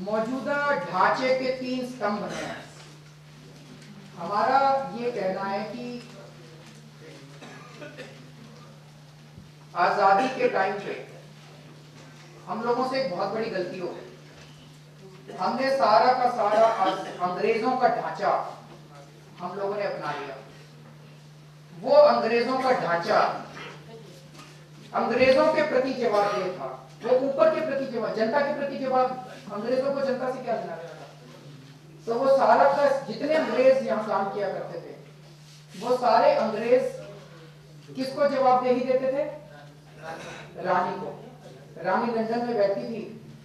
मौजूदा ढांचे के 3 स्तंभ हैं। हमारा ये कहना है कि आजादी के टाइम पे हम लोगों से एक बहुत बड़ी गलती हो गई। हमने सारा का सारा अंग्रेजों का ढांचा हम लोगों ने अपना लिया। वो अंग्रेजों का ढांचा अंग्रेजों के प्रति जवाबदेह था, वो ऊपर के प्रति जवाब, जनता के प्रति जवाब। अंग्रेजों को जनता से क्या लेना देना था? तो वो सारा का जितने अंग्रेज यहाँ काम किया करते थे, वो सारे अंग्रेज किसको जवाबदेही देते थे? रानी को। रानी लंदन में बैठी थी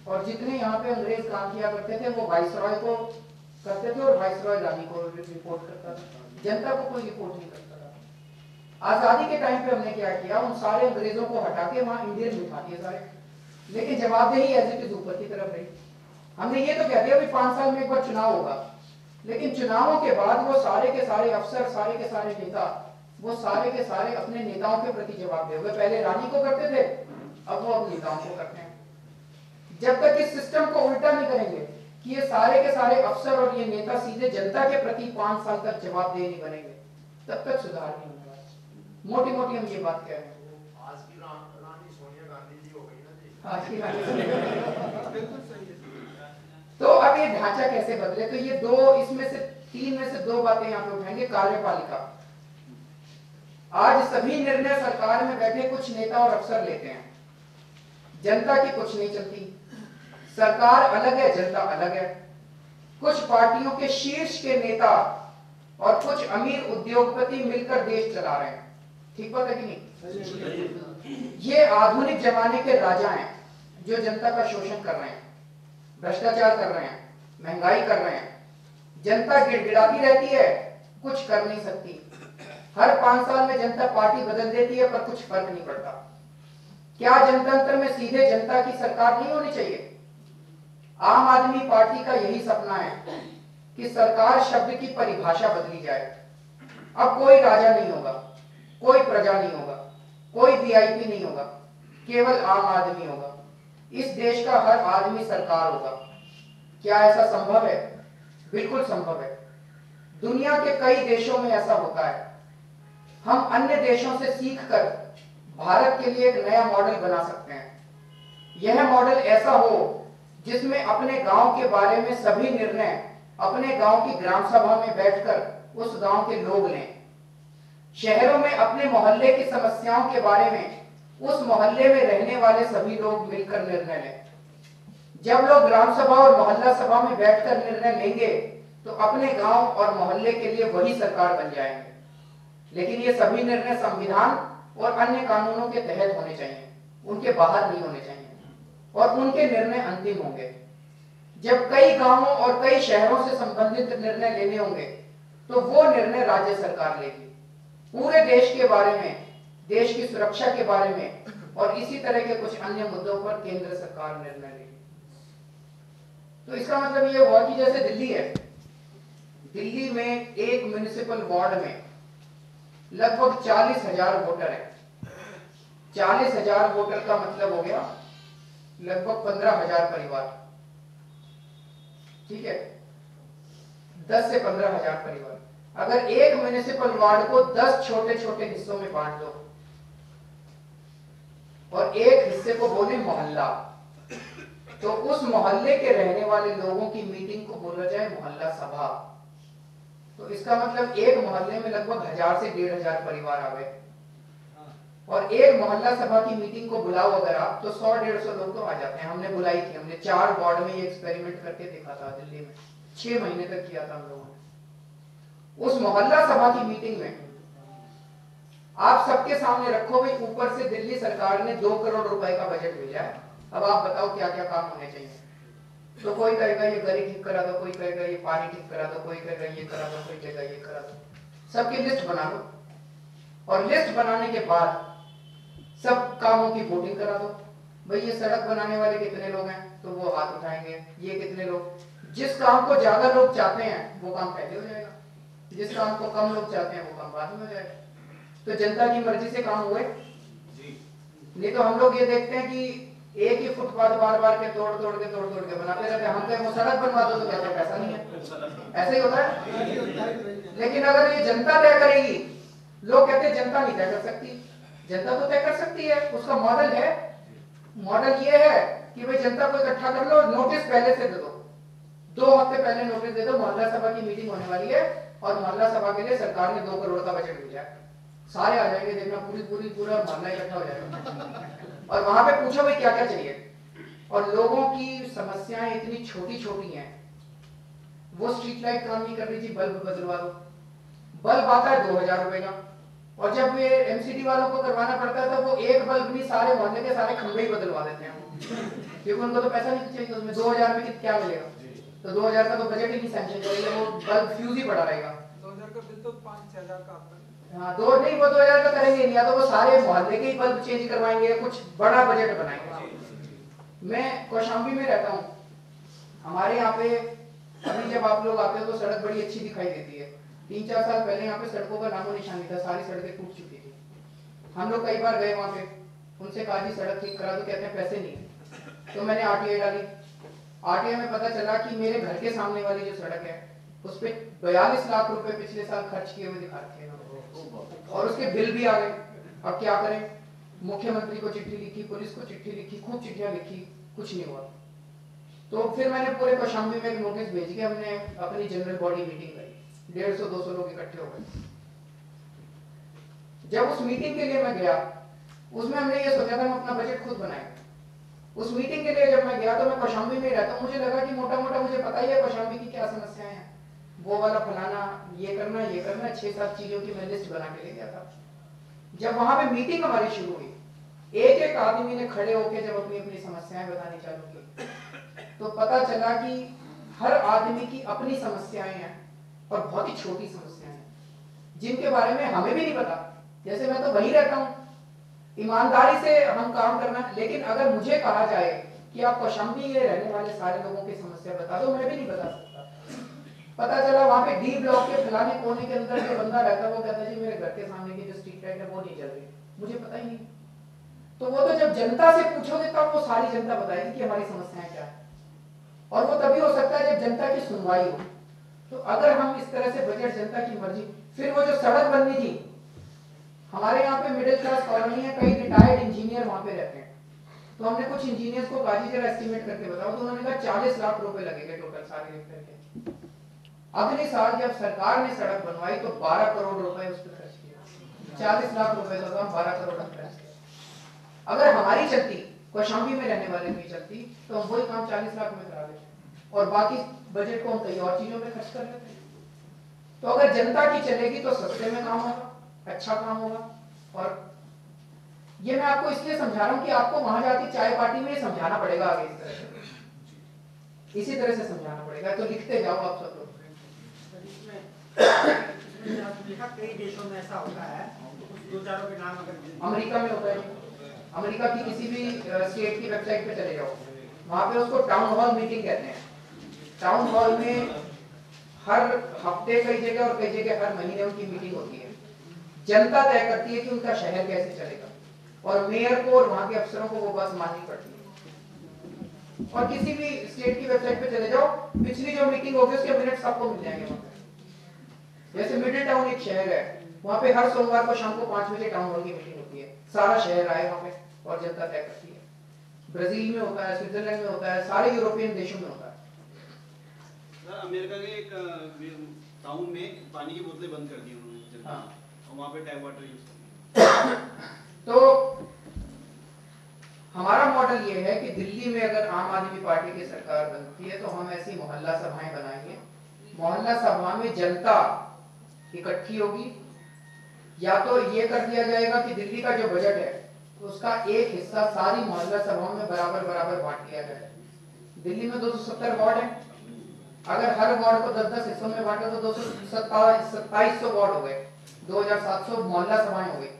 और जितने यहाँ पे अंग्रेज काम किया करते थे वो वाइसरॉय को करते थे और वाइसरॉय रानी को रिपोर्ट करता था। जनता को कोई रिपोर्ट नहीं करता था। आजादी के टाइम पे हमने क्या किया, उन सारे अंग्रेजों को हटा के वहां इंडियन बिठा दिए सारे, लेकिन जवाबदेही एज इट इज ऊपर की तरफ रही। हमने ये तो कह दिया 5 साल में एक बार चुनाव होगा, लेकिन चुनावों के बाद वो सारे के सारे अफसर, सारे के सारे नेता, वो सारे के सारे अपने नेताओं के प्रति जवाबदेह हुए। पहले रानी को करते थे, अब वो अब नेताओं को करते हैं। जब तक इस सिस्टम को उल्टा नहीं करेंगे कि ये सारे के सारे अफसर और ये नेता सीधे जनता के प्रति 5 साल तक जवाबदेह नहीं बनेंगे, तब तक सुधार नहीं होने वाला। मोटी मोटी हम ये बात कह रहे हैं। आज की रानी सोनिया गांधी जी हो गई ना जी। आज की रानी तो अब ये ढांचा कैसे बदले? तो ये इसमें से 3 में से 2 बातें यहाँ पे उठाएंगे। कार्यपालिका, आज सभी निर्णय सरकार में बैठे कुछ नेता और अफसर लेते हैं, जनता की कुछ नहीं चलती। सरकार अलग है, जनता अलग है। कुछ पार्टियों के शीर्ष के नेता और कुछ अमीर उद्योगपति मिलकर देश चला रहे हैं। ठीक बात है कि नहीं? ये आधुनिक जमाने के राजा हैं जो जनता का शोषण कर रहे हैं, भ्रष्टाचार कर रहे हैं, महंगाई कर रहे हैं। जनता गिड़गिड़ाती रहती है, कुछ कर नहीं सकती। हर 5 साल में जनता पार्टी बदल देती है पर कुछ फर्क नहीं पड़ता। क्या जनतंत्र में सीधे जनता की सरकार नहीं होनी चाहिए? आम आदमी पार्टी का यही सपना है कि सरकार शब्द की परिभाषा बदली जाए। अब कोई राजा नहीं होगा, कोई प्रजा नहीं होगा, कोई वीआईपी नहीं होगा, केवल आम आदमी होगा। इस देश का हर आदमी सरकार होगा। क्या ऐसा संभव है? बिल्कुल संभव है। दुनिया के कई देशों में ऐसा होता है। हम अन्य देशों से सीखकर भारत के लिए एक नया मॉडल बना सकते हैं। यह मॉडल ऐसा हो जिसमें अपने गांव के बारे में सभी निर्णय अपने गांव की ग्राम सभा में बैठकर उस गांव के लोग लें। शहरों में अपने मोहल्ले की समस्याओं के बारे में उस मोहल्ले में रहने वाले सभी लोग मिलकर निर्णय लें। जब लोग ग्राम सभा और मोहल्ला सभा में बैठकर निर्णय लेंगे तो अपने गांव और मोहल्ले के लिए वही सरकार बन जाएंगे। लेकिन ये सभी निर्णय संविधान और अन्य कानूनों के तहत होने चाहिए, उनके बाहर नहीं होने चाहिए, और उनके निर्णय अंतिम होंगे। जब कई गांवों और कई शहरों से संबंधित निर्णय लेने होंगे तो वो निर्णय राज्य सरकार लेगी। पूरे देश के बारे में, देश की सुरक्षा के बारे में और इसी तरह के कुछ अन्य मुद्दों पर केंद्र सरकार निर्णय लेगी। तो इसका मतलब ये हुआ कि जैसे दिल्ली है, दिल्ली में एक म्युनिसिपल वार्ड में लगभग 40,000 वोटर हैं। 40,000 वोटर का मतलब हो गया लगभग 15,000 परिवार। ठीक है, 10 से 15,000 परिवार। अगर एक म्युनिसिपल वार्ड को 10 छोटे छोटे हिस्सों में बांट दो और एक हिस्से को बोले मोहल्ला, तो उस मोहल्ले के रहने वाले लोगों की मीटिंग को बोला जाए मोहल्ला सभा। तो इसका मतलब एक मोहल्ले में लगभग 1000 से 1500 परिवार आ गए। और एक मोहल्ला सभा की मीटिंग को बुलाओ अगर आप, तो 100-150 लोग तो आ जाते हैं। हमने बुलाई थी, हमने 4 वार्ड में ये एक्सपेरिमेंट करके देखा था दिल्ली में, 6 महीने तक किया था हम लोगों ने। उस मोहल्ला सभा की मीटिंग में आप सबके सामने रखो भाई, ऊपर से दिल्ली सरकार ने 2 करोड़ रुपए का बजट भेजा है, अब आप बताओ क्या क्या काम होने चाहिए। तो कोई कहेगा ये गली ठीक करा दो, कोई कहेगा ये पानी ठीक करा दो, कोई कहेगा ये करा दो, कोई कहेगा ये करा दो। सबकी लिस्ट बना लो और लिस्ट बनाने के बाद सब कामों की वोटिंग करा दो। भाई ये सड़क बनाने वाले कितने लोग हैं, तो वो हाथ उठाएंगे। ये कितने लोग, जिस काम को ज्यादा लोग चाहते हैं वो काम पहले हो जाएगा, जिस काम को कम लोग चाहते हैं वो काम बाद में हो जाएगा। तो जनता की मर्जी से काम हुए। नहीं तो हम लोग ये देखते हैं कि एक ही फुटपाथ बार बार के तोड़ तोड़ के बनाते रहते हैं। हम कहें वो सड़क बनवा दो तो कहते हैं पैसा नहीं है। ऐसे ही होता है। लेकिन अगर ये जनता तय करेगी, लोग कहते हैं जनता नहीं तय कर सकती। जनता तो तय कर सकती है, उसका मॉडल है। मॉडल ये है कि भाई जनता को इकट्ठा कर लो, नोटिस पहले से दे दो, 2 हफ्ते पहले नोटिस दे दो, मोहल्ला सभा की मीटिंग होने वाली है और मोहल्ला सभा के लिए सरकार ने 2 करोड़ का बजट भेजा है। सारे आ जाएंगे, देखना पूरा मोहल्ला इकट्ठा हो जाएगा और वहां पे पूछो भाई क्या क्या चाहिए। और लोगों की समस्याएं इतनी छोटी छोटी हैं, वो स्ट्रीट लाइट काम नहीं कर रही थी, बल्ब बदलवा दो। बल्ब आता है 2000 रुपए का, और जब ये एमसीडी वालों को करवाना पड़ता है तो वो एक बल्ब नहीं, सारे मोहल्ले के सारे खंभे ही बदलवा देते हैं, क्योंकि उनको तो पैसा नहीं चाहिए। उसमें 2000 में क्या मिलेगा? तो 2000 का तो बजट ही नहीं सैंक्शन करेंगे, वो बल्ब फ्यूज ही पड़ा रहेगा। 2000 का बिल तो 5-6 का आता है। हाँ, दो नहीं, वो 2000 का करेंगे नहीं, या तो वो सारे मोहल्ले के ही बल्ब चेंज करवाएंगे, कुछ बड़ा बजट बनाएंगे। मैं कौशाम्बी में रहता हूँ, हमारे यहाँ पे अभी जब आप लोग आते हो तो सड़क बड़ी अच्छी दिखाई देती है। 3-4 साल पहले यहाँ पे सड़कों का नामो निशान नहीं था, सारी सड़कें टूट चुकी थी। हम लोग कई बार गए वहाँ पे, उनसे कहा जी सड़क ठीक करा दो, कहते हैं पैसे नहीं। तो मैंने आरटीआई डाली, आरटीआई में पता चला कि मेरे घर के सामने वाली जो सड़क है उस पे 42 लाख रुपए पिछले साल खर्च किए हुए दिखाते हैं और उसके बिल भी आ गए। अब क्या करें? मुख्यमंत्री को चिट्ठी लिखी, पुलिस को चिट्ठी लिखी, खूब चिट्ठियां लिखी, कुछ नहीं हुआ। तो फिर मैंने पूरे कौशाम्बी में एक नोटिस भेज के हमने अपनी जनरल बॉडी मीटिंग करी, 150-200 लोग इकट्ठे हो गए। जब उस मीटिंग के लिए मैं गया, उसमें हमने ये सोचा था हम अपना बजट खुद बनाएंगे। उस मीटिंग के लिए जब मैं गया तो मैं कौशाम्बी में रहता हूँ, मुझे लगा कि मोटा मोटा मुझे पता ही है कौशाम्बी की क्या समस्याएं हैं, वो वाला फलाना, ये करना 6-7 चीजों की मैं लिस्ट बना के ले गया था। जब वहां पे मीटिंग हमारी शुरू हुई, एक एक आदमी ने खड़े होकर जब अपनी अपनी समस्याएं बतानी चालू की, तो पता चला कि हर आदमी की अपनी समस्याएं हैं और बहुत ही छोटी समस्याएं हैं जिनके बारे में हमें भी नहीं पता। जैसे मैं तो वहीं रहता हूँ, ईमानदारी से हम काम करना, लेकिन अगर मुझे कहा जाए कि आप कौशाम्बी में रहने वाले सारे लोगों की समस्या बता दो, मैं भी नहीं बता सकता। पता चला वहां पे डी ब्लॉक के फलाने कोने के अंदर जो बंदा रहता है वो कहता है जी मेरे घर के सामने की जो स्ट्रीट लाइट है वो नहीं चल रही, मुझे पता ही नहीं। तो वो तो जब जनता से पूछोगे तब वो सारी जनता बताएगी कि हमारी समस्याएं क्या है, और वो तभी हो सकता है जब जनता की सुनवाई हो। तो अगर हम इस तरह से बजट जनता की मर्जी, फिर वो जो सड़क बननी थी, हमारे यहाँ पे मिडिल क्लास कॉलोनी है, कई रिटायर्ड इंजीनियर वहां पे रहते हैं, तो हमने कुछ इंजीनियर्स को कहा जरा एस्टिमेट करके बताओ, तो उन्होंने कहा 40 लाख रुपए लगेंगे टोटल सारे मिलकर के। अगले साल जब सरकार ने सड़क बनवाई तो 12 करोड़ रुपए उस पर खर्च किया, 40 लाख रुपए का काम 12 करोड़ खर्च किया। अगर हमारी चलती, कौशाम्बी में रहने वाले की चलती, तो हम वही काम 40 लाख में करा देते और बाकी बजट को हम कई और चीजों में खर्च कर लेते। तो अगर जनता की चलेगी तो सस्ते में काम होगा, अच्छा काम होगा। और ये मैं आपको इसलिए समझा रहा हूं कि आपको वहां जाके चाय पार्टी में समझाना पड़ेगा, आगे इस तरह से, इसी तरह से समझाना पड़ेगा। तो लिखते जाओ आप सब लोग। कई देशों में ऐसा होता है, दो चारों के नाम अगर अमेरिका में होता है, अमेरिका की किसी भी स्टेट की वेबसाइट पे चले जाओ, वहां पे उसको टाउन हॉल मीटिंग कहते हैं। टाउन हॉल में हर हफ्ते कई जगह और कई जगह हर महीने उनकी मीटिंग होती है। जनता तय करती है कि उनका शहर कैसे चलेगा, और मेयर को और वहां के अफसरों को वो बात माननी पड़ती है। और किसी भी स्टेट की वेबसाइट पे चले जाओ, पिछली जो मीटिंग होगी उसके मिनट्स आपको मिल जाएंगे वहां पे। जैसे मिडिल टाउन एक शहर है, वहां पे हर सोमवार को शाम को 5 बजे टाउन हॉल की मीटिंग होती है, सारा शहर आए वहां पे और जनता तय करती है। ब्राजील में होता है, स्विट्जरलैंड में होता है, सारे यूरोपियन देशों में होता है। अमेरिका के एक टाउन में पानी की बोतलें बंद कर दी उन्होंने, और वहां पे टैप वाटर यूज करते। तो हमारा मॉडल ये है कि दिल्ली में अगर आम आदमी पार्टी की सरकार बनती है तो हम ऐसी मोहल्ला सभाएं बनाएंगे। मोहल्ला सभा में जनता इकट्ठी होगी, या तो ये कर दिया जाएगा कि दिल्ली का जो बजट है उसका एक हिस्सा सारी मोहल्ला सभाओं में बराबर बराबर बांट दिया जाए। दिल्ली में 270 वार्ड है, अगर हर वार्ड को 10-10 हिस्सों में बांटे तो 2700 वार्ड हो गए, 2700 मोहल्ला सभाएं हो गई।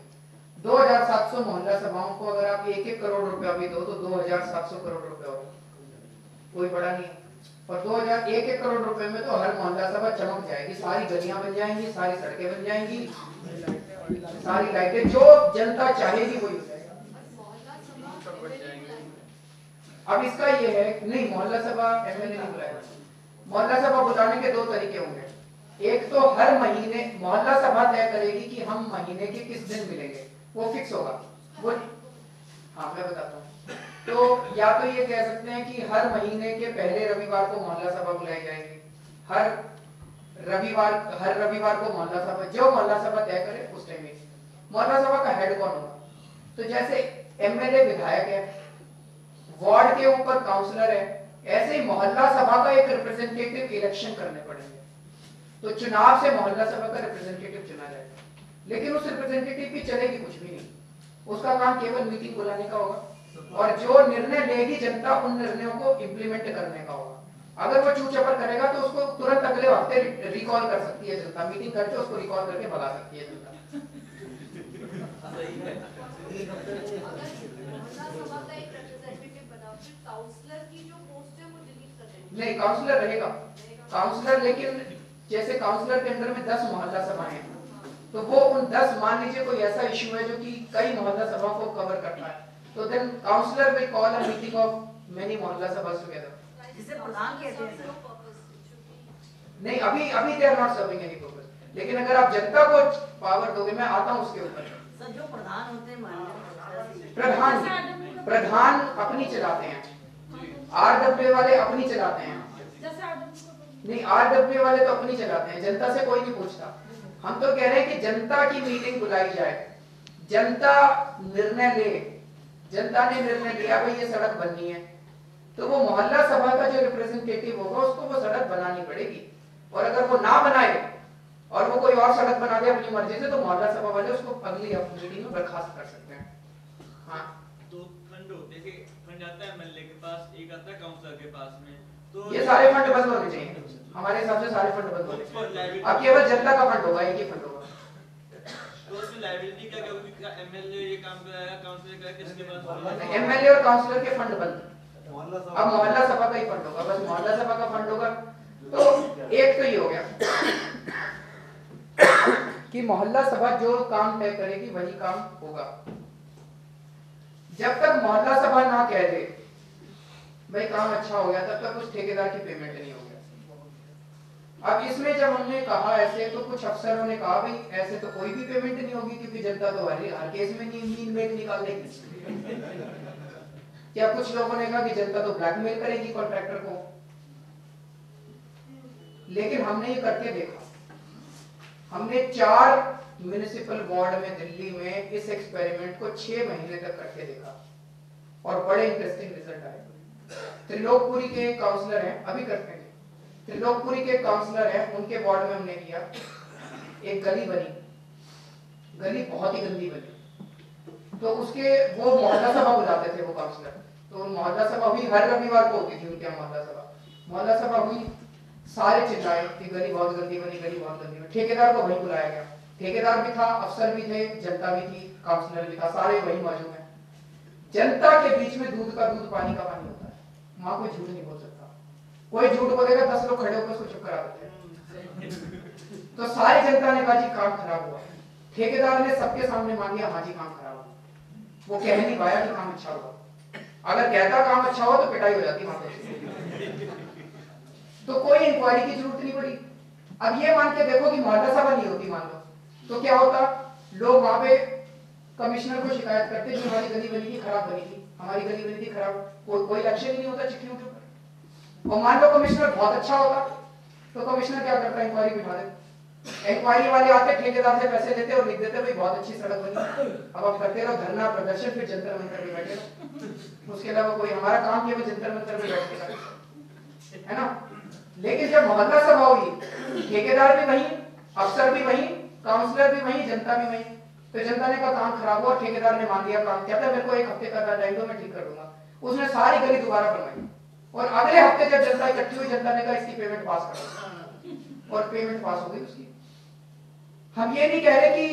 2700 मोहल्ला सभाओं को अगर आप 1-1 करोड़ रुपया भी दो तो 2700 करोड़ रुपया होगा, कोई बड़ा नहीं। और 1-1 करोड़ रुपए में तो हर मोहल्ला सभा चमक जाएगी, सारी गलियां बन जाएंगी, सारी सड़कें बन जाएंगी, सारी लाइटें, जो जनता चाहेगी वही हो जाएगा। अब इसका ये है, नहीं मोहल्ला सभा एमएलए नहीं बुलाएगा। मोहल्ला सभा बुलाने के दो तरीके होंगे। एक तो हर महीने मोहल्ला सभा तय करेगी कि हम महीने के किस दिन मिलेंगे, वो फिक्स होगा वो। हाँ मैं बताता हूँ। तो या तो ये कह सकते हैं कि हर महीने के पहले रविवार को मोहल्ला सभा बुलाई जाएगी, हर रविवार को मोहल्ला सभा, जो मोहल्ला सभा तय करे उस टाइम में। मोहल्ला सभा का हेड कौन होगा? तो जैसे एमएलए विधायक है, वार्ड के ऊपर काउंसलर है, ऐसे ही मोहल्ला सभा का एक रिप्रेजेंटेटिव इलेक्शन करने पड़ेंगे। तो चुनाव से मोहल्ला सभा का रिप्रेजेंटेटिव चुना जाएगा, लेकिन उस रिप्रेजेंटेटिव की चलेगी कुछ भी नहीं, उसका काम केवल मीटिंग बुलाने का होगा और जो निर्णय लेगी जनता उन निर्णयों को इंप्लीमेंट करने का होगा। अगर वो चूचपर करेगा तो उसको तुरंत अगले हफ्ते रिकॉल कर सकती है जनता, मीटिंग करके उसको रिकॉल करके भगा सकती है जनता। नहीं काउंसलर रहेगा, काउंसलर, लेकिन जैसे काउंसलर के अंदर में 10 मोहल्ला सभाएं हैं, तो वो उन 10, मान लीजिए कोई ऐसा इश्यू है जो कि कई मोहल्ला सभा को कवर करता है, तो then counsellor will call a meeting of many mohalla sabha together, जिसे प्रधान कहते हैं। नहीं अभी they are not serving any purpose, लेकिन अगर आप जनता को पावर दोगे, मैं आता हूं उसके ऊपर। सर जो प्रधान होते हैं प्रधान अपनी चलाते हैं, आरडब्ल्यू वाले अपनी चलाते हैं। नहीं आरडब्ल्यू वाले तो अपनी चलाते हैं, जनता से कोई नहीं पूछता। हम तो कह रहे हैं कि जनता की मीटिंग बुलाई जाए, जनता निर्णय ले, जनता ने निर्णय लिया भाई ये सड़क बननी है, तो वो मोहल्ला सभा का जो रिप्रेजेंटेटिव होगा उसको वो सड़क बनानी पड़ेगी, और अगर वो ना बनाए और वो कोई और सड़क बना दे अपनी मर्जी से, तो मोहल्ला सभा वाले उसको अगली मीटिंग में बर्खास्त कर सकते हैं। हाँ तो फंड होते हैं, फंड आता है एमएलए के पास, एक आता है काउंसलर के पास में, तो ये सारे फंड बंद होने चाहिए हमारे हिसाब से, सारे फंड बंद होने चाहिए। अब केवल जनता का फंड होगा, एक ही फंड होगा। तो उसमें लायबिलिटी क्या होगी? एमएलए ये काम कराएगा, काउंसलर कराएगा, किसके पास? एमएलए और काउंसलर के फंड बंद, अब मोहल्ला सभा का ही फंड होगा, बस मोहल्ला सभा का फंड होगा। तो एक तो ये हो गया कि मोहल्ला सभा जो काम तय करेगी वही काम होगा। जब तक मोहल्ला सभा ना कह दे भाई काम अच्छा हो गया, तब तक उस ठेकेदार की पेमेंट नहीं हो गया। अब इसमें जब हमने कहा ऐसे, तो कुछ अफसरों ने कहा भाई ऐसे तो कोई भी पेमेंट नहीं होगी, क्योंकि जनता तो हर केस में नींद निकाल देगी। क्या कुछ लोगों ने कहा कि जनता तो ब्लैकमेल करेगी कॉन्ट्रैक्टर को, लेकिन हमने ये करके देखा। हमने 4 म्युनिसिपल वार्ड में दिल्ली में इस एक्सपेरिमेंट को 6 महीने तक करके देखा और बड़े इंटरेस्टिंग रिजल्ट आए। त्रिलोकपुरी के काउंसलर हैं, अभी करते हैं, त्रिलोकपुरी के काउंसलर हैं, उनके वार्ड में हमने किया। एक गली बनी, गली बहुत ही गंदी बनी, तो उसके वो मोहल्ला सभा बुलाते थे वो काउंसलर, तो मोहल्ला सभा हुई, हर रविवार को होती थी उनके यहाँ मोहल्ला सभा। मोहल्ला सभा हुई, सारे चिल्लाए कि गली बहुत गंदी बनी, गली बहुत गंदी बनी। ठेकेदार को वहीं बुलाया गया, ठेकेदार भी था, अफसर भी थे, जनता भी थी, काउंसलर भी था, सारे वहीं मौजूद हैं। जनता के बीच में दूध का दूध पानी का पानी होता है, वहां कोई झूठ नहीं बोल सकता। कोई झूठ बोलेगा 10 लोग खड़े होकर उसको चुप करा देते हैं। तो सारी जनता ने कहा जी काम खराब हुआ, ठेकेदार ने सबके सामने मान लिया हाँ जी काम खराब हुआ। वो कह नहीं पाया कि काम अच्छा हुआ, अगर कहता काम अच्छा हुआ तो पिटाई हो जाती वहां पर। तो कोई इंक्वायरी की जरूरत नहीं पड़ी। अब ये मान के देखो कि मोहल्ला सभा नहीं होती मान लो, तो क्या होता, लोग वहां पे कमिश्नर को शिकायत करते कि हमारी गली बनी थी खराब बनी थी, हमारी गली बनी थी खराब, कोई एक्शन ही नहीं होता चिट्ठियों के ऊपर। और मान लो कमिश्नर बहुत अच्छा होता, तो कमिश्नर क्या करता, इंक्वायरी बिठा देता। इंक्वायरी वाले आते, ठेकेदार से पैसे लेते और लिख देते भाई बहुत अच्छी सड़क बनी, अब आप करते रहो धरना प्रदर्शन, फिर जंतर मंतर पे बैठे रहो। उसके अलावा कोई हमारा काम केवल जंतर मंतर पे बैठ के है ना। लेकिन जब मोहल्ला सभा हुई, ठेकेदार भी वही, अफसर भी वही, काउंसलर भी वही, जनता भी वही, तो जनता ने कहा काम खराब हुआ, ठेकेदार ने मान लिया काम, कहता है मेरे को 1 हफ्ते का टाइम दो मैं ठीक कर दूंगा। उसने सारी गली दोबारा बनवाई और अगले हफ्ते जब जनता इकट्ठी हुई, जनता ने कहा इसकी पेमेंट पास करो, और पेमेंट पास हो गई उसकी। हम ये नहीं कह रहे कि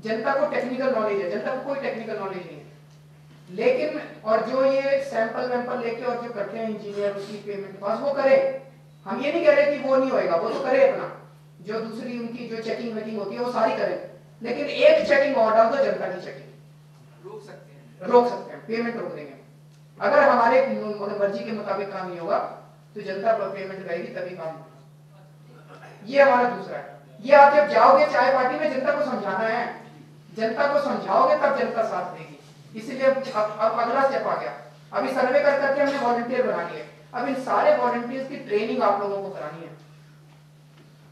जनता को टेक्निकल नॉलेज है, जनता को कोई टेक्निकल नॉलेज नहीं है, लेकिन और जो ये सैंपल वैंपल लेके और जो करते हैं इंजीनियर उसकी पेमेंट पास वो करे। हम ये नहीं कह रहे कि वो नहीं होएगा, वो तो करे अपना, जो दूसरी उनकी जो चेकिंग वेकिंग होती है वो सारी करे, लेकिन एक चेकिंग और डाल दो, जनता की चेकिंग रोक सकते हैं, पेमेंट रोक देंगे। अगर हमारे मर्जी के मुताबिक काम नहीं होगा तो जनता पेमेंट करेगी तभी काम होगा। ये हमारा दूसरा है। ये आप जब जाओगे चाय पार्टी में जनता को समझाना है, जनता को समझाओगे तब जनता साथ देगी। इसीलिए अब अगला स्टेप आ गया। अभी सर्वे कर करके हमने वॉलंटियर बना लिए। अब इन सारे वॉलंटियर्स की ट्रेनिंग आप लोगों को करानी है।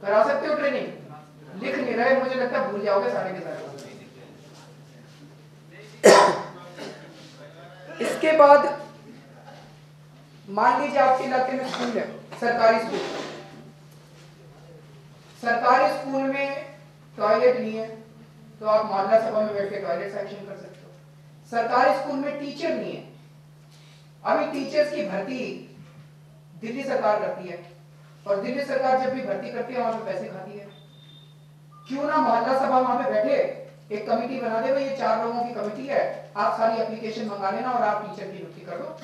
करा सकते हो ट्रेनिंग? लिख नहीं रहे, मुझे लगता है भूल जाओगे सारे के सारे। इसके बाद मान लीजिए आपके इलाके में स्कूल है, सरकारी स्कूल। सरकारी स्कूल में टॉयलेट नहीं है तो आप मोहल्ला सभा में बैठ के टॉयलेट सैंक्शन कर सकते हो। सरकारी स्कूल में टीचर नहीं है, अभी टीचर्स की भर्ती दिल्ली सरकार करती है और दिल्ली सरकार जब भी भर्ती करती है वहां पे पैसे खाती है। क्यों ना मोहल्ला सभा वहां पे बैठे एक कमेटी बना दे, ये 4 लोगों की कमेटी है, आप सारी एप्लीकेशन मंगा लेना और आप टीचर की नियुक्ति कर दो।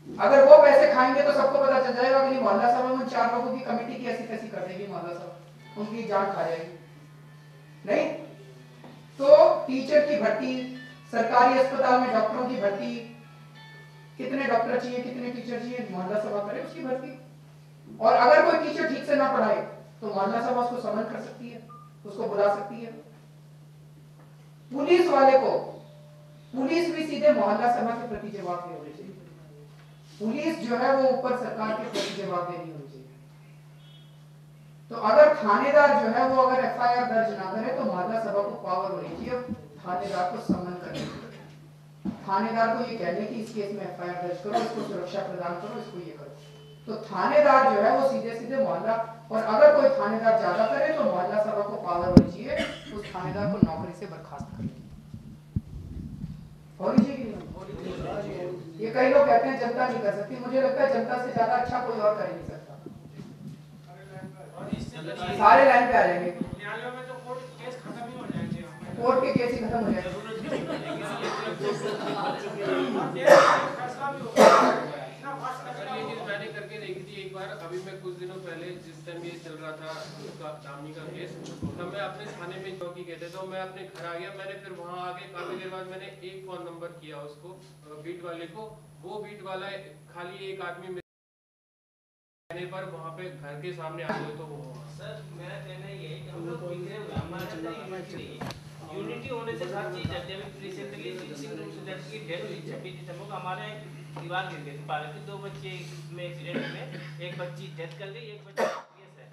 अगर वो पैसे खाएंगे तो सबको पता चल जाएगा कि मोहल्ला सभा में 4 लोगों की कमेटी की ऐसी तैसी कर देगी मोहल्ला सभा, उनकी जान खा जाएगी। नहीं तो टीचर की भर्ती, सरकारी अस्पताल में डॉक्टरों की भर्ती, कितने डॉक्टर चाहिए, कितने टीचर चाहिए, मोहल्ला सभा करे उसकी भर्ती। और अगर कोई टीचर ठीक से ना पढ़ाए तो मोहल्ला सभा उसको समन कर सकती है, उसको बुला सकती है। पुलिस वाले को, पुलिस भी सीधे मोहल्ला सभा के प्रति जवाबदेह होनी चाहिए। पुलिस जो है वो ऊपर सरकार के प्रति जवाबदेह नहीं होनी चाहिए। तो अगर थानेदार जो है वो अगर एफआईआर दर्ज ना करे तो मोहल्ला सभा को पावर होनी चाहिए थानेदार को समन करने की, थानेदार को ये कहने की इस केस में एफआईआर दर्ज करो, इसको सुरक्षा प्रदान करो, इसको ये करो। तो थानेदार जो है वो सीधे सीधे मोहल्ला, और अगर कोई थानेदार ज्यादा करे तो मोहल्ला सभा को पावर होनी चाहिए उस थानेदार को नौकरी से बर्खास्त करने की। होनी चाहिए। ये कई लोग कहते हैं जनता नहीं कर सकती, मुझे लगता है जनता से ज्यादा अच्छा कोई और कर नहीं सकता। सारे लाइन पे आ जाएंगे, न्यायालयों में तो कोर्ट केस खत्म ही हो जाएंगे, कोर्ट के केस ही खत्म हो जाएंगे। फैसला भी होगा। ये चीज मैंने करके देखी थी एक बार, अभी मैं कुछ दिनों पहले जिस टाइम ये चल रहा था उसका दामनी का केस, तो मैं अपने थाने में चौकी कहते तो मैं अपने घर आ गया। मैंने फिर वहां आके काफी देर बाद मैंने एक फोन नंबर किया उसको, बीट वाले को। वो बीट वाला खाली एक आदमी कहने पर वहाँ पे घर के सामने आ गए। तो वो सर मेरा कहना ये है कि हम लोग बिखरे हुए हैं, हमारे अंदर यूनिटी नहीं है। यूनिटी होने से हर चीज है। जब रिसेंटली की डेथ हुई 26 दिसंबर को, हमारे दीवार गिर गई थी पार्क की, 2 बच्चे में एक्सीडेंट में, एक बच्ची डेथ कर गई, एक बच्चा केस है।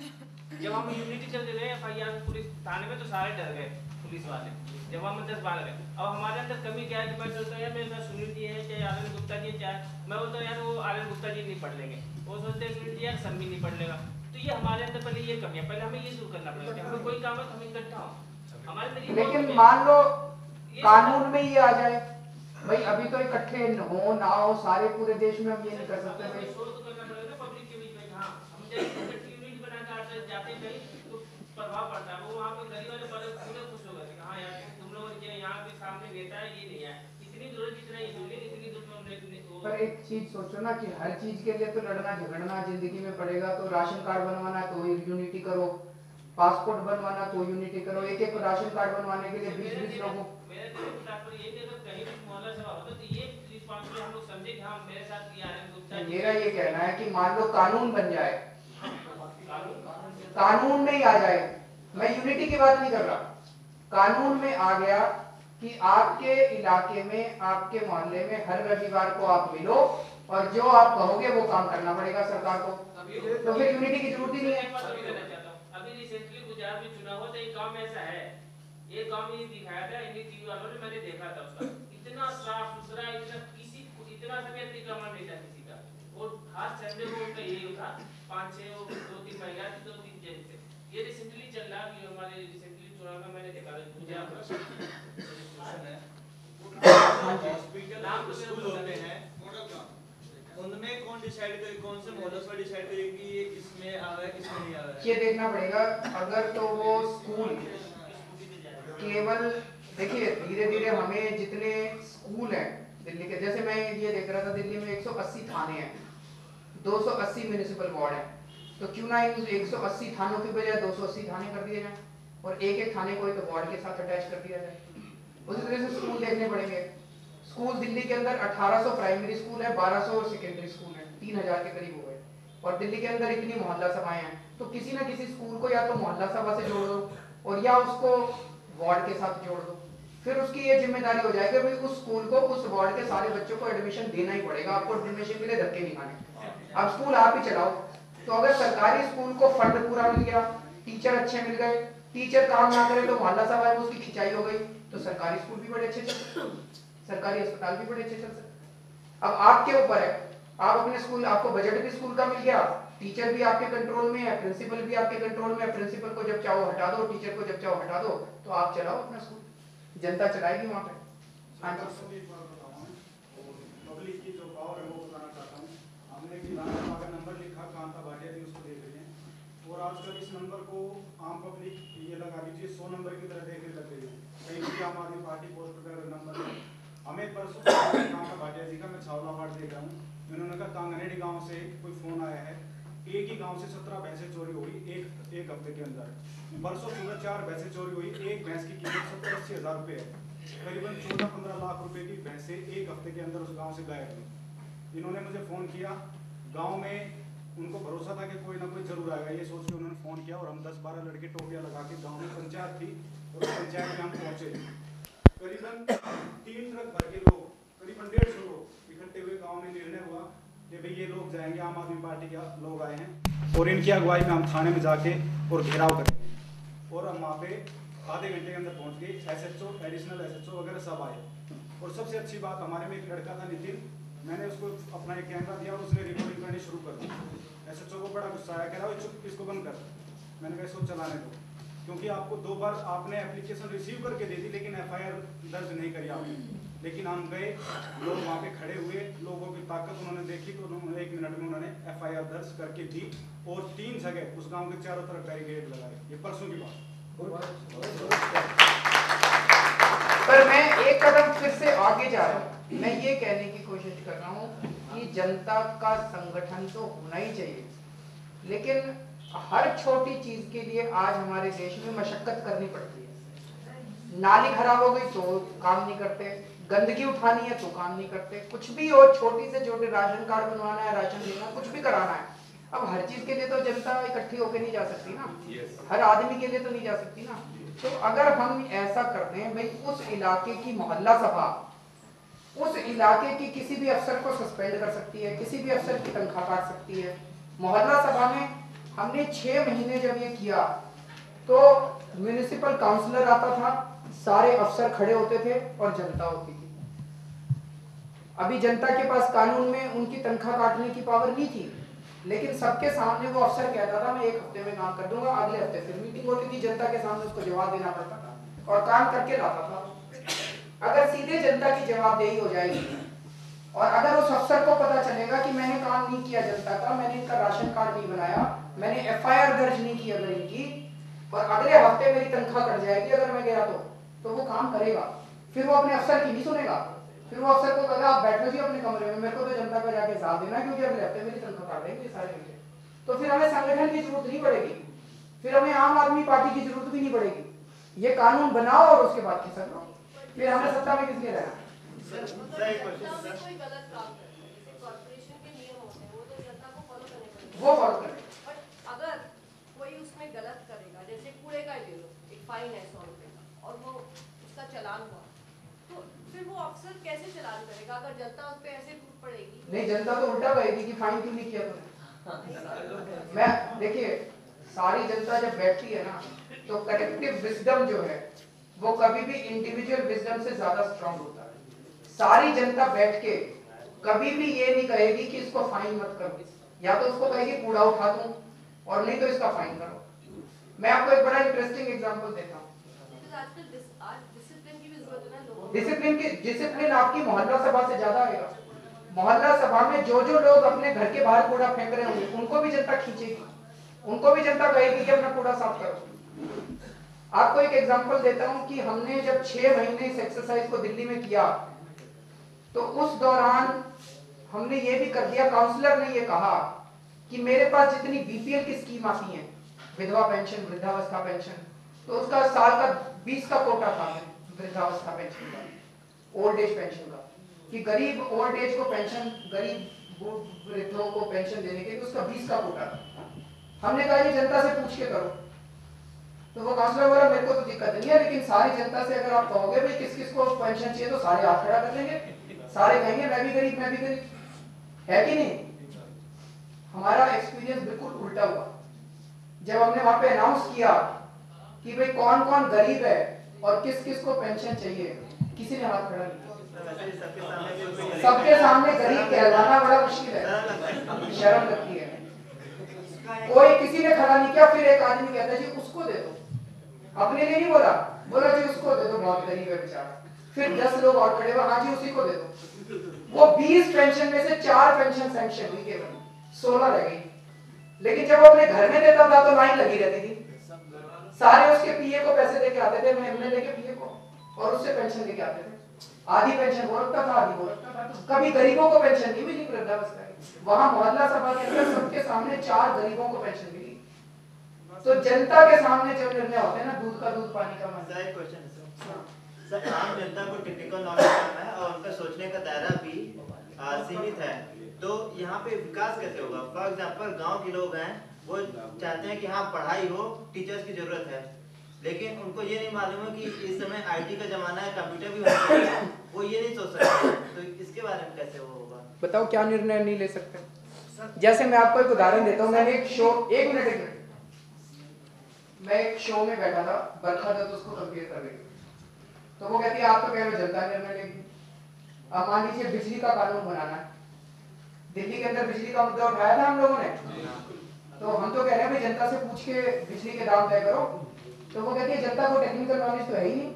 जब हम यूनिटी चलते गए एफआईआर पुलिस थाने में तो सारे डर गए पुलिस वाले, जब हम 10-12 गए। अब हमारे अंदर कमी क्या है कि मैं सोचता हूँ यार मेरे साथ सुनील जी है, चाहे आर्यन गुप्ता जी है, चाहे मैं बोलता हूँ यार वो आर्यन गुप्ता जी नहीं पढ़ लेंगे, वो सोचते हैं सुनील जी यार सर भी नहीं पढ़ लेगा। तो ये हमारे अंदर पहले ये कमी है, पहले हमें ये दूर करना पड़ेगा कि हमें कोई काम है तो हम इकट्ठा हो हमारे अंदर। लेकिन मान लो कानून में ये आ जाए भाई, अभी तो इकट्ठे हो ना हो सारे पूरे देश में, हम ये नहीं कर सकते भाई। शोर तो करना पड़ेगा ना पब्लिक के बीच में। हाँ हम जब यूनिट बनाकर जाते हैं कहीं तो प्रभाव पड़ता है, वो वहाँ पे गली वाले बड़े पूरे खुश हो गए कि हाँ यार तुम लोगों ने यहाँ पे सामने नेता है, ये नहीं है इतनी दूर जितना यूनियन इतनी दूर में। पर एक चीज सोचो ना कि हर चीज के लिए तो लड़ना झगड़ना जिंदगी में पड़ेगा। तो राशन कार्ड बनवाना तो यूनिटी करो, पासपोर्ट बनवाना तो यूनिटी करो। एक राशन कार्ड बनवाने के लिए 20-20 लोगों। मेरे तात्पर्य ये कि अगर कहीं भी मोहल्ला सभा होता तो ये रिस्पांसिबिलिटी हम लोग समझे कि हाँ मेरे साथ ये आर्यन गुप्ता। मेरा ये कहना है कि मान लो कानून बन जाए, कानून में ही आ जाए, मैं यूनिटी की बात नहीं कर रहा, कानून में आ गया कि आपके इलाके में, आपके मोहल्ले में हर रविवार को आप मिलो और जो आप कहोगे वो काम करना पड़ेगा सरकार को, तो फिर यूनिटी की जरूरत ही नहीं है। अभी रिसेंटली गुजरात में चुनाव हुआ था, एक गांव में ऐसा है, एक गांव में दिखाया था इंडियन टीवी वालों ने, मैंने देखा था उसका, इतना साफ सुथरा, इतना किसी इतना सा भी अतिक्रमण नहीं था किसी का। और खास संडे को उनका यही था, 5-6 2-3 महिला थी, 2-3 जेंट्स थे। ये रिसेंटली चल रहा है, हमारे रिसेंटली चुनाव में मैंने देखा था गुजरात हॉस्पिटल नाम स्कूल होते हैं, उनमें कौन डिसाइड करे, कौन से मॉडल पर डिसाइड करे कि ये किसमें आ रहा है किसमें नहीं आ रहा है? ये देखना पड़ेगा। अगर तो वो स्कूल केवल देखिए, धीरे धीरे हमें जितने स्कूल हैं दिल्ली के, जैसे मैं ये देख रहा था दिल्ली में 180 थाने हैं, 280 म्युनिसिपल वार्ड है, तो क्यों ना इन 180 थानों की बजाय 280 थाने कर दिए जाए और एक थाने को तो वार्ड के साथ अटैच कर दिया जाए। उसी तरह से स्कूल देखने पड़ेंगे। स्कूल दिल्ली के अंदर 1800 प्राइमरी स्कूल है, 1200 सेकेंडरी स्कूल है, 3000 के करीब हो गए। और दिल्ली के अंदर इतनी मोहल्ला सभाएं हैं, तो किसी ना किसी स्कूल को या तो मोहल्ला सभा से जोड़ दो और या उसको वार्ड के साथ जोड़ दो। फिर उसकी ये जिम्मेदारी हो जाएगी भाई उस स्कूल को, उस वार्ड के सारे बच्चों को एडमिशन देना ही पड़ेगा, आपको एडमिशन के लिए धक्के नहीं खाने। अब स्कूल आप ही चलाओ। तो अगर सरकारी स्कूल को फंड पूरा मिल गया, टीचर अच्छे मिल गए, टीचर काम ना करे तो मोहल्ला सभा में उसकी खिंचाई हो गई, तो सरकारी स्कूल भी बड़े अच्छे चल सकते, सरकारी अस्पताल भी बड़े अच्छे चल सकते। अब आपके ऊपर है, आप अपने स्कूल, आपको बजट भी स्कूल का मिल गया, टीचर भी आपके कंट्रोल में है, प्रिंसिपल भी आपके कंट्रोल में है, प्रिंसिपल को जब चाहो हटा दो, टीचर को जब चाहो हटा दो, तो आप चलाओ अपना स्कूल, जनता चलाएगी वहां पे। पब्लिक की जो पावर है वो बताना चाहता हूँ। हमने विधानसभा का नंबर लिखा, कांता भाटिया जी उसको देख रहे हैं, और आजकल इस नंबर को आम पब्लिक ये लगा लीजिए 100 नंबर की तरह देखने लग गई है। कहीं भी आम आदमी पार्टी पोस्ट पर नंबर है। हमें परसों कांता भाटिया जी का मैं छावला वार्ड देख रहा हूँ, उन्होंने कहा तांगनेडी गाँव से कोई फोन आया है, एक ही गांव से 17 भैंसें चोरी हुई एक हफ्ते के अंदर। परसों सुबह 4 भैंसें चोरी हुई, एक भैंस की कीमत 70-80 हज़ार रुपये है। करीबन 14-15 लाख रुपए की भैंसें एक हफ्ते के अंदर उस गांव से गायब हुई। इन्होंने मुझे फ़ोन किया, गांव में उनको भरोसा था कि कोई ना कोई जरूर आएगा, ये सोच के उन्होंने फ़ोन किया, और हम 10-12 लड़के टोपियाँ लगा के गाँव में पंचायत थी, और पंचायत में हम पहुँचे। करीबन 3 ट्रक भर के लोग, करीबन 150 लोग इकट्ठे हुए। गाँव में निर्णय हुआ कि भाई ये लोग जाएंगे, आम आदमी पार्टी के लोग आए हैं, और इनकी अगुवाई में हम थाने में जाके और घेराव करेंगे। और हम वहाँ पे आधे घंटे के अंदर पहुँच गए। SHO, एडिशनल SHO वगैरह सब आए। और सबसे अच्छी बात, हमारे में एक लड़का था नितिन, मैंने उसको अपना एक कैमरा दिया और उसने रिकॉर्डिंग करनी शुरू कर दी। SHO को बड़ा गुस्सा आया, कह रहा है चुप, इसको बंद कर। मैंने कहा इसको चलाने दो, क्योंकि आपको 2 बार आपने एप्लीकेशन रिसीव करके दे दी, लेकिन FIR दर्ज नहीं करी आपने। लेकिन हम गए, लोग वहाँ पे खड़े हुए, लोगों की ताकत उन्होंने देखी, तो उन्होंने 1 मिनट में उन्होंने FIR दर्ज करके दी, और 3 जगह उस गांव के चारों तरफ बैरिकेड लगाए। ये परसों की बात। पर मैं एक कदम फिर से आगे जा रहा हूँ, मैं ये कहने की कोशिश कर रहा हूँ कि जनता का संगठन तो होना ही चाहिए, लेकिन हर छोटी चीज के लिए आज हमारे देश में मशक्कत करनी पड़ती है। नाली खराब हो गई तो काम नहीं करते, गंदगी उठानी है तो काम नहीं करते, कुछ भी हो, छोटी से छोटे राशन कार्ड बनवाना है, राशन देना, कुछ भी कराना है। अब हर चीज के लिए तो जनता इकट्ठी होकर नहीं जा सकती ना, हर आदमी के लिए तो नहीं जा सकती ना। तो अगर हम ऐसा करते हैं भाई, उस इलाके की मोहल्ला सभा उस इलाके की किसी भी अफसर को सस्पेंड कर सकती है, किसी भी अफसर की तनख्वाह काट सकती है। मोहल्ला सभा में हमने 6 महीने जब ये किया तो म्युनिसिपल काउंसलर आता था, सारे अफसर खड़े होते थे और जनता होती थी। अभी जनता के पास कानून में उनकी तनख्वाह काटने की पावर नहीं थी, लेकिन सबके सामने वो अफसर कहता था मैं 1 हफ्ते में काम कर दूंगा, अगले हफ्ते फिर मीटिंग होती थी, जनता के सामने उसको जवाब देना पड़ता था और काम करके लाता था। अगर सीधे जनता की जवाबदेही हो जाएगी और अगर उस अफसर को पता चलेगा कि मैंने काम नहीं किया जनता का, मैंने इनका राशन कार्ड नहीं बनाया, मैंने FIR दर्ज नहीं की अगर इनकी, और अगले हफ्ते मेरी तनख्वाह कट जाएगी अगर मैं गया तो वो काम करेगा। फिर वो अपने अफसर की नहीं सुनेगा, फिर वो अफसर को कहेगा आप बैठो जी अपने कमरे में, मेरे को तो जनता को जाके हिसाब देना, क्योंकि अगले हफ्ते मेरी तनख्वाह काट देंगे सारे महीने। तो फिर हमें संगठन की जरूरत नहीं पड़ेगी, फिर हमें आम आदमी पार्टी की जरूरत भी नहीं पड़ेगी। ये कानून बनाओ और उसके बाद खिसक लो, फिर हमें सत्ता में किस लिए रहना। वो फॉलो करें। अगर कोई उसमें गलत करेगा, जैसे कूड़े का ले लो, एक फाइन है 100 रुपए का और वो उसका चालान हुआ, तो फिर वो अफसर कैसे चालान करेगा अगर जनता उस पर ऐसे टूट पड़ेगी? नहीं, जनता तो उल्टा कहेगी कि फाइन क्यों नहीं किया तुमने। मैं देखिए, सारी जनता जब बैठती है ना, तो कलेक्टिव विजडम जो है वो कभी भी इंडिविजुअल विजडम से ज्यादा स्ट्रांग होता है। सारी जनता बैठ के कभी भी ये नहीं कहेगी कि इसको फाइन मत करो, या तो उसको कहेगी कूड़ा उठा दूं, और नहीं तो इसका फाइन करो। मैं आपको एक बड़ा इंटरेस्टिंग एग्जांपल देता हूं। डिसिप्लिन आपकी मोहल्ला सभा से ज्यादा आएगा। मोहल्ला सभा में जो लोग अपने घर के बाहर कूड़ा फेंक रहे होंगे, उनको भी जनता खींचेगी, उनको भी जनता कहेगी कि अपना कूड़ा साफ करो। आपको एक एग्जांपल देता हूं कि हमने जब 6 महीने इस एक्सरसाइज को दिल्ली में किया, तो उस दौरान हमने ये भी कर दिया, काउंसलर ने ये कहा कि मेरे पास जितनी BPL की स्कीम आती है, विधवा पेंशन, वृद्धावस्था पेंशन, तो उसका साल का 20 का कोटा था वृद्धावस्था पेंशन का, ओल्ड एज पेंशन का। कि गरीब ओल्ड एज को पेंशन, गरीब वृद्धों को पेंशन देने के लिए उसका 20 का कोटा था। हमने कहा ये जनता से पूछ के करो, तो वो काउंसलर बोला मेरे को तो दिक्कत नहीं है, लेकिन सारी जनता से अगर आप कहोगे भाई किस किस को पेंशन चाहिए तो सारे हाथ खड़ा कर देंगे, सारे कहेंगे मैं भी गरीब, मैं भी गरीब, है कि नहीं? हमारा एक्सपीरियंस बिल्कुल उल्टा हुआ। जब हमने वहां पे अनाउंस किया कि भाई कौन कौन गरीब है और किस किस को पेंशन चाहिए, किसी ने हाथ खड़ा नहीं किया। सबके सामने गरीब कहलाना बड़ा मुश्किल है, शर्म लगती है। कोई किसी ने खड़ा नहीं किया। फिर एक आदमी कहता है जी उसको दे दो, अपने लिए नहीं बोला, बोला जी उसको दे दो, बहुत गरीब है बेचारा। फिर 10 लोग और खड़े हुए, हाँ जी उसी को दे दो। वो 20 पेंशन में से 4 पेंशन सैंक्शन हुई, केवल 16 रह गई। लेकिन जब वो अपने घर में देता था तो लाइन लगी रहती थी, सारे उसके पीए को पैसे देके आते थे, एमएलए के पीए को, और उससे पेंशन लेके आते थे। आधी पेंशन वो रखता था, आधी वो रखता था। तो कभी गरीबों को पेंशन नहीं मिली वृद्धावस्था की। वहां मोहल्ला सभा के अंदर सबके सामने 4 गरीबों को पेंशन मिली। तो जनता के सामने जब निर्णय होते हैं ना, दूध का दूध पानी का पानी। सर एक क्वेश्चन है सर, आम जनता को टेक्निकल नॉलेज कम है और उनका सोचने का दायरा भी सीमित है, तो यहाँ पे विकास कैसे होगा? फॉर एग्जाम्पल गांव के लोग हैं, वो चाहते हैं कि हाँ पढ़ाई हो, टीचर्स की जरूरत है, लेकिन उनको ये नहीं मालूम है कि इस समय आईटी का जमाना है, कंप्यूटर भी होना चाहिए, वो ये नहीं सोच सकते। तो इसके बारे में कैसे वो होगा? बताओ क्या निर्णय नहीं ले सकते? जैसे मैं आपको एक उदाहरण देता हूँ। मैंने एक शो, एक मिनट, मैं एक शो में बैठा था, बरखा दत्त उसको कंपेयर कर रही, तो वो कहती है आप तो कह रहे हो जनता निर्णय लेगी। अब मान लीजिए बिजली का कानून बनाना है, दिल्ली के अंदर बिजली का मुद्दा उठाया था हम लोगों ने, तो हम तो कह रहे हैं भाई जनता से पूछ के बिजली के दाम तय करो। तो वो कहती है जनता को टेक्निकल नॉलेज तो है ही नहीं,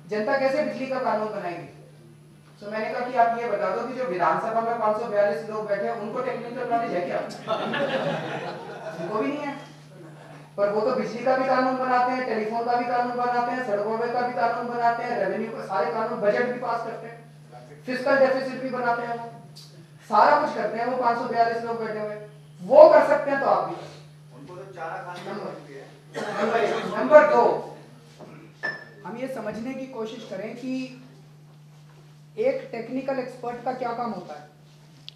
जनता कैसे बिजली का कानून बनाएगी? तो मैंने कहा कि आप ये बता दो कि जो विधानसभा में 542 लोग बैठे हैं उनको टेक्निकल नॉलेज है क्या? उनको भी नहीं है। पर वो तो बिजली का भी कानून बनाते हैं, टेलीफोन का भी कानून बनाते हैं, सड़कों का भी कानून बनाते हैं, रेवेन्यू का सारे कानून, बजट भी पास करते हैं, फिस्कल डेफिसिट भी बनाते हैं, वो सारा कुछ करते हैं। वो 542 लोग बैठे हुए, वो कर सकते हैं तो आप भी। उनको तो चारा खाने नंबर 2, हम ये समझने की कोशिश करें कि एक टेक्निकल एक्सपर्ट का क्या काम होता है।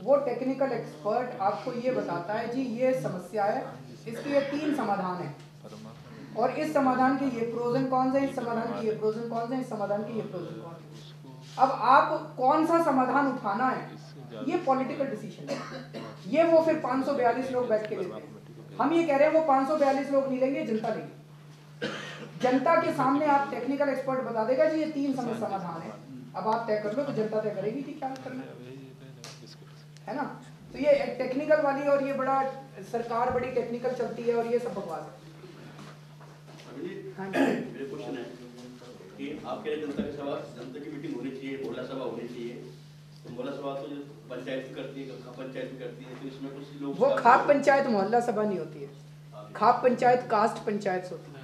वो टेक्निकल एक्सपर्ट आपको ये बताता है जी ये समस्या है, इसके ये 3 समाधान है, और इस समाधान के ये प्रोज एंड कॉन्स हैं, इस समाधान के ये प्रोज एंड कॉन्स हैं, इस समाधान के ये प्रोज एंड कॉन्स हैं। अब आप कौन सा समाधान उठाना है ये पॉलिटिकल डिसीजन है, ये वो फिर 542 लोग बैठ के लेते हैं। हम ये कह रहे हैं वो 542 लोग नहीं लेंगे, जनता लेंगे। जनता के सामने आप टेक्निकल एक्सपर्ट बता देगा जी ये 3 समाधान है, अब आप तय कर लो, तो जनता तय करेगी कि क्या करना है ना। तो ये टेक्निकल वाली, और ये बड़ा सरकार बड़ी टेक्निकल चलती है और ये सब बकवास है। मेरे क्वेश्चन है कि आपके लिए जनता की सभा, जनता की मीटिंग होनी चाहिए, मोहल्ला सभा होनी चाहिए, तो मोहल्ला सभा तो पंचायत भी करती है, खाप पंचायत भी करती है, तो इसमें कुछ लोग, वो खाप पंचायत मोहल्ला सभा नहीं होती है, खाप पंचायत कास्ट पंचायत होती है।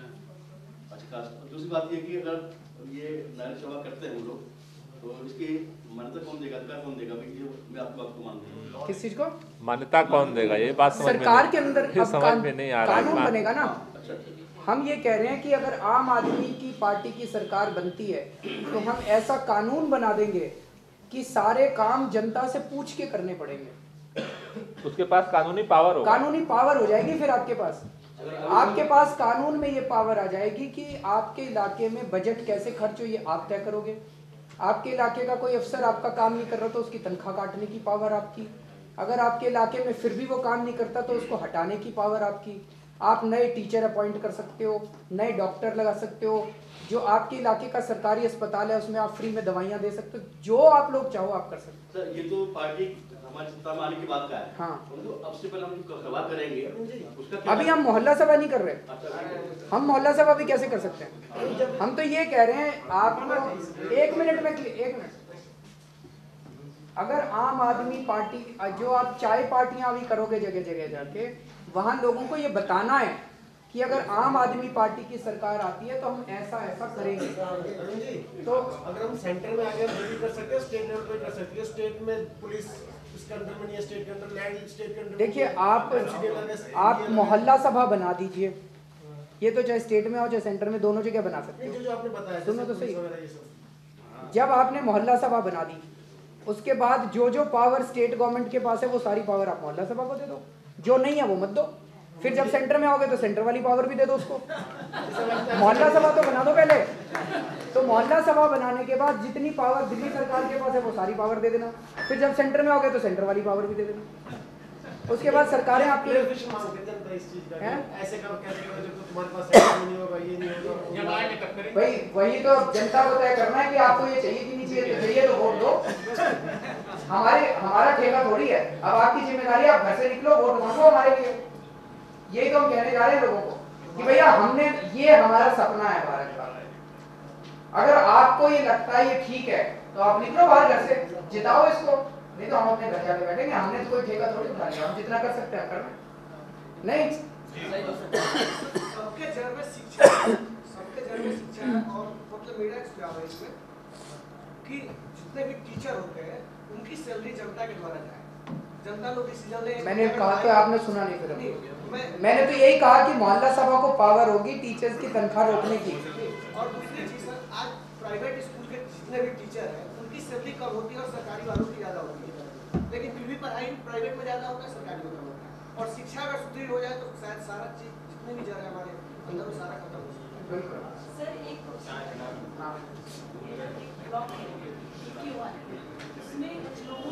अच्छा कास्ट। दूसरी बात ये कि अगर ये नारी सभा करते हैं हम लोग, तो इसकी मान्यता कौन देगा, अधिकार कौन देगा? मैं आपको बात को मानता हूँ, किस चीज को मान्यता कौन देगा, ये बात सरकार के अंदर समझ में नहीं आ रहा, कानून बनेगा ना। हम ये कह रहे हैं कि अगर आम आदमी की पार्टी की सरकार बनती है तो हम ऐसा कानून बना देंगे कि सारे काम जनता से पूछ के करने पड़ेंगे। उसके पास कानूनी पावर होगा, कानूनी पावर हो जाएगी। फिर आपके पास कानून में ये पावर आ जाएगी कि आपके इलाके में बजट कैसे खर्च हो ये आप तय करोगे। आपके इलाके का कोई अफसर आपका काम नहीं कर रहा तो उसकी तनख्वाह काटने की पावर आपकी। अगर आपके इलाके में फिर भी वो काम नहीं करता तो उसको हटाने की पावर आपकी। आप नए टीचर अपॉइंट कर सकते हो, नए डॉक्टर लगा सकते हो, जो आपके इलाके का सरकारी अस्पताल है उसमें आप फ्री में दवाइयाँ दे सकते हो, जो आप लोग चाहो आप कर सकते हो। सर ये तो पार्टी हमारी सत्ता में आने की बात का है। हाँ, तो अब से पहले हम सभा करेंगे, उसका क्या? अभी हम मोहल्ला सभा नहीं कर रहे। हम मोहल्ला सभा भी कैसे कर सकते हैं? हम तो ये कह रहे हैं आपको, एक मिनट, अगर आम आदमी पार्टी, जो आप चाय पार्टियां अभी करोगे जगह जगह जाके, वहां लोगों को ये बताना है कि अगर आम आदमी पार्टी की सरकार आती है तो हम ऐसा ऐसा करेंगे। तो अगर हम सेंटर में आगे हम कर सकते हैं, स्टेट लेवल पे कर सकते हैं, स्टेट में पुलिस इसके अंदर में नहीं है, स्टेट के अंदर लैंड, स्टेट के अंदर। देखिए आप मोहल्ला सभा बना दीजिए, ये तो चाहे स्टेट में हो चाहे सेंटर में, दोनों जगह बना सकते हो। जो आपने बताया, सुनो तो सही, जब आपने मोहल्ला सभा बना दी उसके बाद जो जो पावर स्टेट गवर्नमेंट के पास है वो सारी पावर आप मोहल्ला सभा को दे दो, जो नहीं है वो मत दो। फिर जब सेंटर में आओगे तो सेंटर वाली पावर भी दे दो उसको। मोहल्ला सभा तो बना दो पहले, तो मोहल्ला सभा बनाने के बाद जितनी पावर दिल्ली सरकार के पास है वो सारी पावर दे देना। फिर जब सेंटर में आओगे तो सेंटर वाली पावर भी दे देना। उसके बाद सरकारें आपकी ऐसे करो कैसे करो, जब तुम्हारे पास नहीं होगा, ये नहीं होगा, भाई वही तो जनता को तय करना है कि आपको ये चाहिए कि नहीं चाहिए। तो चाहिए तो वोट दो। हमारा ठेका थोड़ी है। अब आपकी जिम्मेदारी, आप घर से निकलो, वोट मांगो हमारे लिए। यही तो हम कहने जा रहे हैं लोगों को कि भैया हमने, ये हमारा सपना है भारत का। अगर आपको ये लगता है ये ठीक है तो आप निकलो बाहर घर से, जिताओ इसको। नहीं तो हम अपने घर जाके बैठेंगे। हमने तो कोई ठेका थोड़ी उठा लिया, हम जितना कर सकते हैं करना। नहीं, सबके जड़ में शिक्षा है, सबके जड़ में शिक्षा है। और मतलब मेरा एक सुझाव है इसमें कि जितने भी टीचर होते हैं उनकी सैलरी जनता के द्वारा जाए। जनता लोग डिसीजन ले। मैंने कहा तो आपने सुना नहीं। फिर मैंने तो यही कहा कि मोहल्ला सभा को पावर होगी टीचर्स की तनख्वाह रोकने की। और दूसरी चीज सर, आज प्राइवेट स्कूल के जितने भी टीचर हैं उनकी सैलरी कम होती है और सरकारी वालों की ज्यादा होती है, लेकिन फिर भी पढ़ाई प्राइवेट में ज्यादा होता है, सरकारी में कम होता है। और शिक्षा अगर सुदृढ़ हो जाए तो शायद सारा चीज जितने भी जड़ है हमारे अंदर वो सारा खत्म हो सकता है। सर एक इसमें लोगों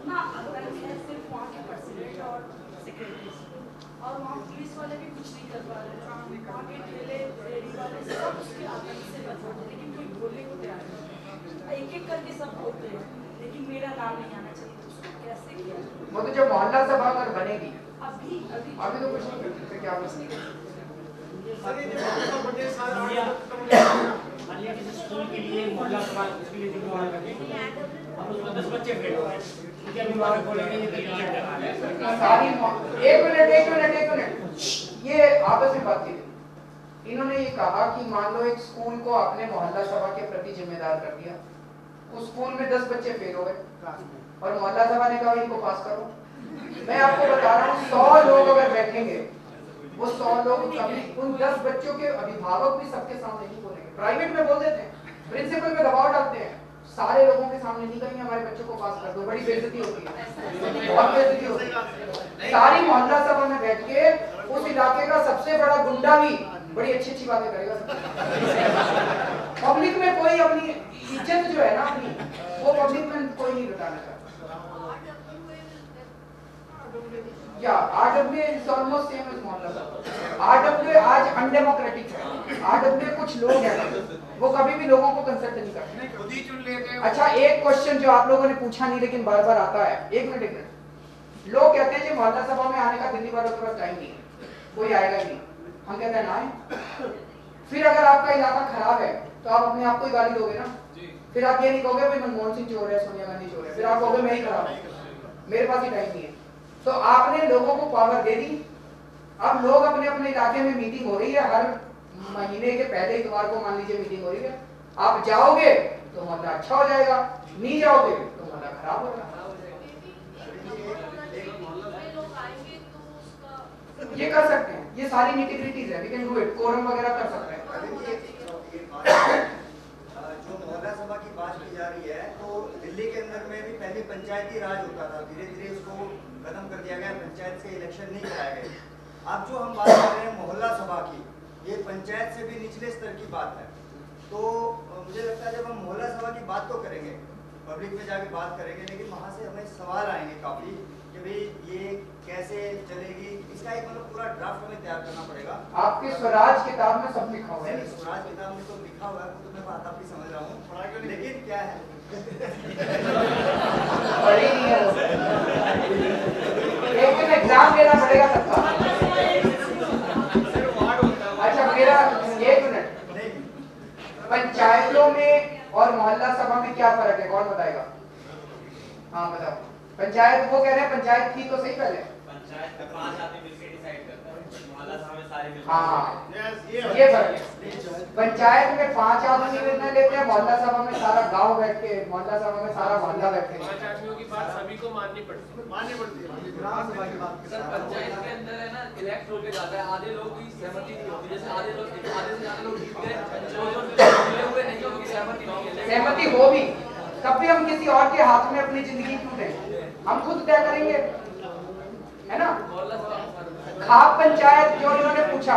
ना आता है सिर्फ वहाँ के प्रेसिडेंट और सेक्रेटरी, और वहाँ पुलिस वाले भी कुछ नहीं कर पा रहे। वहाँ के ठेले रेडी वाले सब उसके आतंक से बच रहे, लेकिन कोई बोलने को तैयार नहीं। एक एक करके सब बोलते हैं लेकिन मेरा नाम नहीं आना चाहिए। उसको कैसे किया? वो तो जब मोहल्ला सभा अगर बनेगी, अभी तो कुछ नहीं कर सकते। क्या कुछ नहीं स्कूल के लिए मोहल्ला सभा उसके लिए जिम्मेवार करते अब उसमें 10 बच्चे फेल हो गए, उनके अभिभावक बोलेंगे ये सारी। एक मिनट ये आपस में बात की। इन्होंने ये कहा कि मान लो एक स्कूल को आपने मोहल्ला सभा के प्रति जिम्मेदार कर दिया, उस स्कूल में 10 बच्चे फेल हो गए और मोहल्ला सभा ने कहा इनको पास करो। मैं आपको बता रहा हूँ 100 लोग अगर बैठेंगे, वो 100 लोग कभी उन 10 बच्चों के अभिभावक भी सबके सामने नहीं बोलेंगे। प्राइवेट में बोल देते हैं, प्रिंसिपल पे दबाव डालते हैं, सारे लोगों के सामने नहीं कहेंगे हमारे बच्चों को पास कर दो। बड़ी बेइज्जती होती है, बहुत बेइज्जती होती है। सारी मोहल्ला सभा में बैठ के उस इलाके का सबसे बड़ा गुंडा भी बड़ी अच्छी अच्छी बातें करेगा। पब्लिक में कोई अपनी इज्जत जो है ना अपनी, वो पब्लिक में कोई नहीं बताना चाहता। या RWA is almost same as मोहल्ला सभा। RWA आज अनडेमोक्रेटिक है। RWA कुछ लोग हैं वो कभी भी लोगों को कंसल्ट नहीं करते, खुद ही चुन लेते हैं। अच्छा, एक क्वेश्चन जो आप लोगों ने पूछा नहीं लेकिन बार बार आता है। एक मिनट। लोग कहते हैं कि मोहल्ला सभा में आने का दिल्ली वालों के पास टाइम नहीं है, कोई आएगा ही नहीं। हम कहते हैं ना आए। फिर अगर आपका इलाका खराब है तो आप अपने आप को ही गाली दोगे ना। फिर आप ये नहीं कहोगे भाई मनमोहन सिंह चोर है, सोनिया गांधी चोर है। फिर आप कहोगे मैं ही खराब हूं, मेरे पास ही टाइम नहीं है। तो आपने लोगों को पावर दे दी। अब लोग अपने अपने इलाके में मीटिंग हो रही है, हर महीने के पहले इतवार को मान लीजिए मीटिंग हो रही है। आप जाओगे तो मोहल्ला अच्छा हो जाएगा, नहीं जाओगे तो मोहल्ला खराब होगा। ये कर सकते हैं, ये सारी निटिग्रिटीज है, we can do it. Quorum वगैरह कर सकते हैं। जो मोहल्ला सभा की बात की जा रही है, तो दिल्ली के अंदर में भी पहले पंचायती राज होता था, धीरे धीरे उसको खत्म कर दिया गया, पंचायत से इलेक्शन नहीं कराए गए। अब जो हम बात कर रहे हैं मोहल्ला सभा की, ये पंचायत से भी निचले स्तर की बात है। तो मुझे लगता है जब हम मोहल्ला सभा की बात तो करेंगे, पब्लिक में जाके बात करेंगे, लेकिन वहाँ से हमें सवाल आएंगे काफी कि भाई ये कैसे चलेगी। इसका एक मतलब पूरा ड्राफ्ट हमें तैयार करना पड़ेगा। आपके स्वराज किताब में सब लिखा हुआ है। स्वराज किताब में तो लिखा हुआ है, वो तो मैं बात आपकी समझ रहा हूँ, लेकिन क्या है पढ़ी नहीं है। एक दिन एग्जाम देना पड़ेगा सबका। अच्छा मेरा एक मिनट, पंचायतों में और मोहल्ला सभा में क्या फर्क है, कौन बताएगा? हाँ बताओ। पंचायत वो कह रहे हैं पंचायत थी तो सही पहले, पंचायत में 5 आदमी मिलकर डिसाइड करता है, मोहल्ला सभा में सारे मिलकर। हाँ ये फर्क है। पंचायत में 5 आदमी निर्णय लेते हैं, मोहल्ला सभा में सारा गांव बैठ के, मोहल्ला सभा में सारा मोहल्ला बैठ के। 5 आदमियों की बात सभी को माननी पड़ती है। सर पंचायत के अंदर है ना, इलेक्ट होके जाता है, आधे लोग की सहमति नहीं होती, जैसे आधे से ज्यादा लोग जीत गए, जो हुए नहीं, उनकी सहमति नहीं है। सहमति हो भी तब भी हम किसी और के हाथ में अपनी जिंदगी क्यों दें? हम खुद तय करेंगे, है ना? खाप पंचायत जो इन्होंने पूछा,